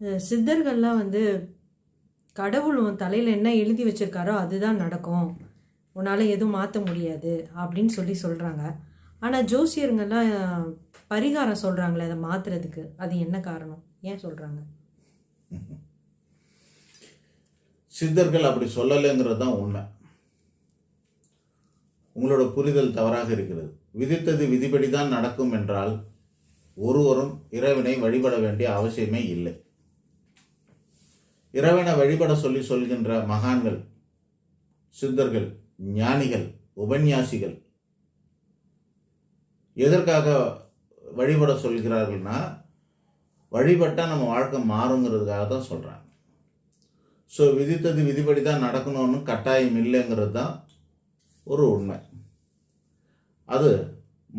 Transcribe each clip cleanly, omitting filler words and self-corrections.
சித்தர்கள்லாம் வந்து கடவுள் உன் தலையில் என்ன எழுதி வச்சிருக்காரோ அதுதான் நடக்கும், உன்னால் எதுவும் மாற்ற முடியாது அப்படின்னு சொல்கிறாங்க. ஆனால் ஜோசியருங்கெல்லாம் பரிகாரம் சொல்கிறாங்களே அதை மாற்றுறதுக்கு, அது என்ன காரணம், ஏன் சொல்கிறாங்க? சித்தர்கள் அப்படி சொல்லலைங்கிறது தான் உண்மை. உங்களோட புரிதல் தவறாக இருக்கிறது. விதித்தது விதிப்படி தான் நடக்கும் என்றால் ஒருவரும் இறைவனை வழிபட வேண்டிய அவசியமே இல்லை. இறைவனை வழிபட சொல்லி சொல்கின்ற மகான்கள், சித்தர்கள், ஞானிகள், உபன்யாசிகள் எதற்காக வழிபட சொல்கிறார்கள்னா, வழிபட்டால் நம்ம வாழ்க்கை மாறுங்கிறதுக்காக தான் சொல்கிறாங்க. ஸோ விதித்தது விதிப்படி தான் நடக்கணும்னு கட்டாயம் இல்லைங்கிறது தான் ஒரு உண்மை. அது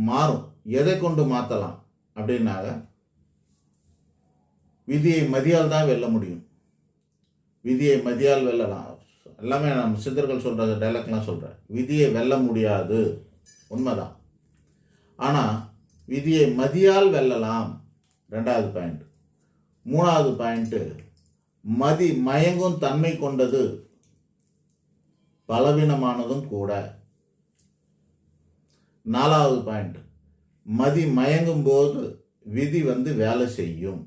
மாறும். எதை கொண்டு மாற்றலாம் அப்படின்னாக, விதியை மதியால் தான் வெல்ல முடியும். விதியை மதியால் வெல்லலாம். எல்லாமே நம்ம சித்தர்கள் சொல்கிற டைலாக்லாம் சொல்கிறேன். விதியை வெல்ல முடியாது, உண்மைதான். ஆனால் விதியை மதியால் வெல்லலாம், ரெண்டாவது பாயிண்ட். மூணாவது பாயிண்ட்டு, மதி மயங்கும் தன்மை கொண்டது, பலவீனமானதும் கூட. நாலாவது பாயிண்ட், மதி மயங்கும் போது விதி வேலை செய்யும்.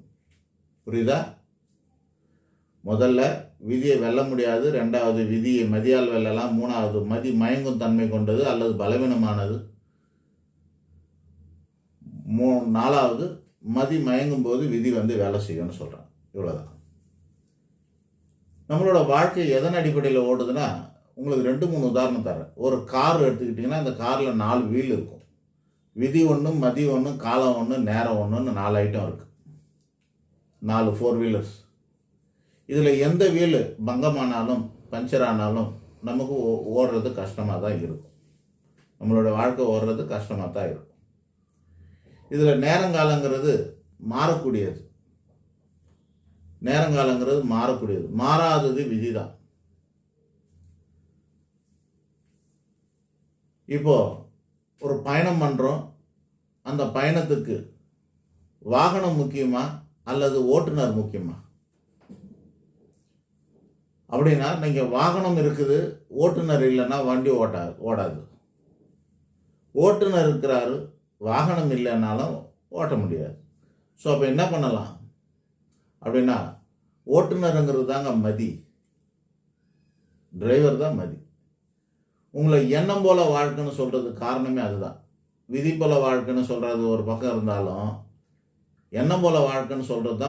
புரியுதா? முதல்ல விதியை வெல்ல முடியாது, ரெண்டாவது விதியை மதியால் வெல்லலாம், மூணாவது மதி மயங்கும் தன்மை கொண்டது அல்லது பலவீனமானது, நாலாவது மதி மயங்கும் போது விதி வேலை செய்யும்னு சொல்கிறான். இவ்வளோதான். நம்மளோட வாழ்க்கை எதன் அடிப்படையில் ஓடுதுன்னா, உங்களுக்கு 2-3 உதாரணம் தரேன். ஒரு கார் எடுத்துக்கிட்டிங்கன்னா, அந்த காரில் 4 வீல் இருக்கும். விதி ஒன்று, மதி ஒன்று, காலம் ஒன்று, நேரம் ஒன்றுன்னு 4 ஐட்டம் இருக்குது. 4 4 வீலர்ஸ். இதில் எந்த வீல் பங்கமானாலும் பஞ்சர் ஆனாலும் நமக்கு ஓடுறது கஷ்டமாக தான் இருக்கும். நம்மளோட வாழ்க்கை ஓடுறது கஷ்டமாக தான் இருக்கும். இதில் நேரங்காலங்கிறது மாறக்கூடியது. நேரங்காலங்கிறது மாறக்கூடியது. மாறாதது விதி தான். இப்போ ஒரு பயணம் பண்ணுறோம். அந்த பயணத்துக்கு வாகனம் முக்கியமா அல்லது ஓட்டுநர் முக்கியமா? அப்படின்னா, நீங்கள் வாகனம் இருக்குது, ஓட்டுநர் இல்லைன்னா வண்டி ஓடாது. ஓட்டுநர் இருக்கிறாரு, வாகனம் இல்லைன்னாலும் ஓட்ட முடியாது. ஸோ அப்போ என்ன பண்ணலாம் அப்படின்னா, ஓட்டுநருங்கிறது தாங்க மதி, டிரைவர் தான் மதி. உங்களை எண்ணம் போல வாழ்க்கைன்னு சொல்கிறதுக்கு காரணமே அதுதான். விதி போல வாழ்க்கைன்னு சொல்கிறது ஒரு பக்கம் இருந்தாலும், எண்ணம் போல வாழ்க்கைன்னு சொல்கிறது தான்